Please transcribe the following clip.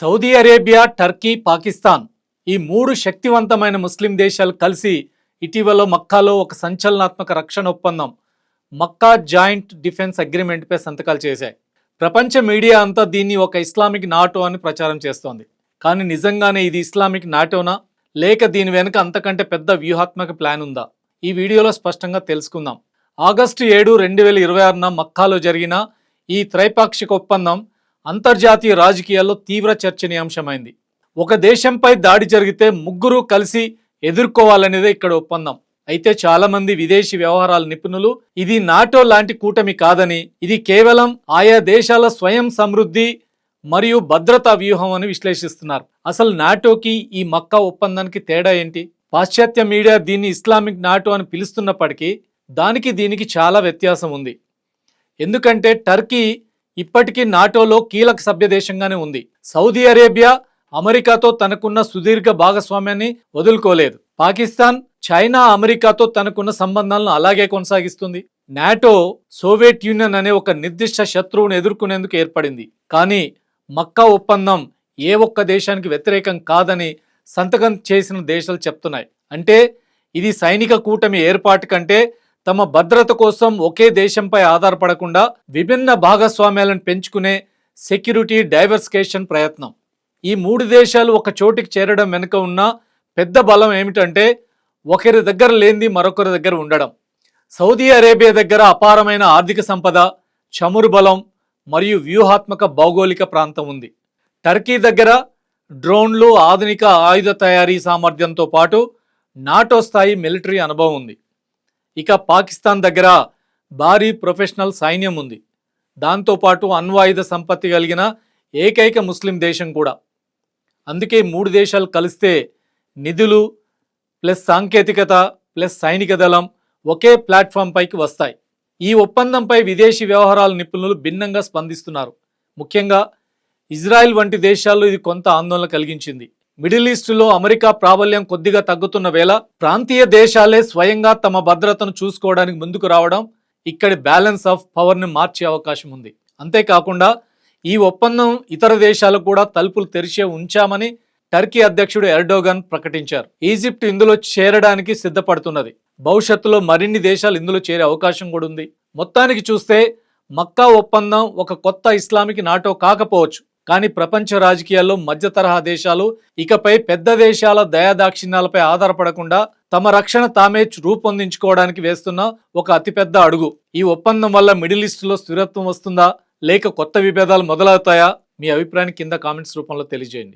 Saudi Arabia, Turkey, Pakistan ఈ మూడు శక్తివంతమైన ముస్లిం దేశాలు కలిసి ఇటీవల మక్కాలో ఒక సంచలనాత్మక రక్షణ ఒప్పందం మక్కా జాయింట్ డిఫెన్స్ అగ్రిమెంట్పై సంతకాలు చేశాయి. ప్రపంచ మీడియా అంతా దీన్ని ఒక ఇస్లామిక్ నాటో అని ప్రచారం చేస్తోంది. కానీ నిజంగానే ఇది ఇస్లామిక్ నాటోనా, లేక దీని వెనుక అంతకంటే పెద్ద వ్యూహాత్మక ప్లాన్ ఉందా? ఈ వీడియోలో స్పష్టంగా తెలుసుకుందాం. ఆగస్టు 7, 2026న మక్కాలో జరిగిన ఈ త్రైపాక్షిక ఒప్పందం అంతర్జాతీయ రాజకీయాల్లో తీవ్ర చర్చనీయాంశమైంది. ఒక దేశంపై దాడి జరిగితే ముగ్గురు కలిసి ఎదుర్కోవాలనేదే ఇక్కడ ఒప్పందం. అయితే చాలా మంది విదేశీ వ్యవహారాల నిపుణులు ఇది నాటో లాంటి కూటమి కాదని, ఇది కేవలం ఆయా దేశాల స్వయం సమృద్ధి మరియు భద్రతా వ్యూహం అని విశ్లేషిస్తున్నారు. అసలు నాటోకి ఈ మక్కా ఒప్పందానికి తేడా ఏంటి? పాశ్చాత్య మీడియా దీన్ని ఇస్లామిక్ నాటో అని పిలుస్తున్నప్పటికీ దానికి దీనికి చాలా వ్యత్యాసం ఉంది. ఎందుకంటే టర్కీ ఇప్పటికీ నాటోలో కీలక సభ్య దేశంగానే ఉంది. సౌదీ అరేబియా అమెరికాతో తనకున్న సుదీర్ఘ భాగస్వామ్యాన్ని వదులుకోలేదు. పాకిస్తాన్, చైనా అమెరికాతో తనకున్న సంబంధాలను అలాగే కొనసాగిస్తుంది. నాటో సోవియట్ యూనియన్ అనే ఒక నిర్దిష్ట శత్రువును ఎదుర్కొనేందుకు ఏర్పడింది. కానీ మక్కా ఒప్పందం ఏ ఒక్క దేశానికి వ్యతిరేకం కాదని సంతకం చేసిన దేశాలు చెప్తున్నాయి. అంటే ఇది సైనిక కూటమి ఏర్పాటు కంటే తమ భద్రత కోసం ఒకే దేశంపై ఆధారపడకుండా విభిన్న భాగస్వామ్యాలను పెంచుకునే సెక్యూరిటీ డైవర్సిఫికేషన్ ప్రయత్నం. ఈ మూడు దేశాలు ఒక చోటికి చేరడం వెనుక ఉన్న పెద్ద బలం ఏమిటంటే ఒకరి దగ్గర లేనిది మరొకరి దగ్గర ఉండడం. సౌదీ అరేబియా దగ్గర అపారమైన ఆర్థిక సంపద, చమురు బలం మరియు వ్యూహాత్మక భౌగోళిక ప్రాంతం ఉంది. టర్కీ దగ్గర డ్రోన్లు, ఆధునిక ఆయుధ తయారీ సామర్థ్యంతో పాటు నాటో స్థాయి మిలిటరీ అనుభవం ఉంది. ఇక పాకిస్తాన్ దగ్గర భారీ ప్రొఫెషనల్ సైన్యం ఉంది. దాంతోపాటు అణ్వాయుధ సంపత్తి కలిగిన ఏకైక ముస్లిం దేశం కూడా. అందుకే మూడు దేశాలు కలిస్తే నిధులు ప్లస్ సాంకేతికత ప్లస్ సైనిక దళం ఒకే ప్లాట్ఫామ్ పైకి వస్తాయి. ఈ ఒప్పందంపై విదేశీ వ్యవహారాల నిపుణులు భిన్నంగా స్పందిస్తున్నారు. ముఖ్యంగా ఇజ్రాయెల్ వంటి దేశాల్లో ఇది కొంత ఆందోళన కలిగించింది. మిడిల్ ఈస్టులో అమెరికా ప్రాబల్యం కొద్దిగా తగ్గుతున్న వేళ ప్రాంతీయ దేశాలే స్వయంగా తమ భద్రతను చూసుకోవడానికి ముందుకు రావడం ఇక్కడి బ్యాలెన్స్ ఆఫ్ పవర్ని మార్చే అవకాశం ఉంది. అంతేకాకుండా ఈ ఒప్పందం ఇతర దేశాలకు కూడా తలుపులు తెరిచే ఉంచామని టర్కీ అధ్యక్షుడు ఎర్డోగన్ ప్రకటించారు. ఈజిప్ట్ ఇందులో చేరడానికి సిద్ధపడుతున్నది. భవిష్యత్తులో మరిన్ని దేశాలు ఇందులో చేరే అవకాశం కూడా ఉంది. మొత్తానికి చూస్తే మక్కా ఒప్పందం ఒక కొత్త ఇస్లామిక్ నాటో కాకపోవచ్చు, కానీ ప్రపంచ రాజకీయాల్లో మధ్య తరహా దేశాలు ఇకపై పెద్ద దేశాల దయాదాక్షిణ్యాలపై ఆధారపడకుండా తమ రక్షణ తామే రూపొందించుకోవడానికి వేస్తున్న ఒక అతిపెద్ద అడుగు. ఈ ఒప్పందం వల్ల మిడిల్ ఈస్టులో స్థిరత్వం వస్తుందా, లేక కొత్త విభేదాలు మొదలవుతాయా? మీ అభిప్రాయాన్ని కింద కామెంట్స్ రూపంలో తెలియజేయండి.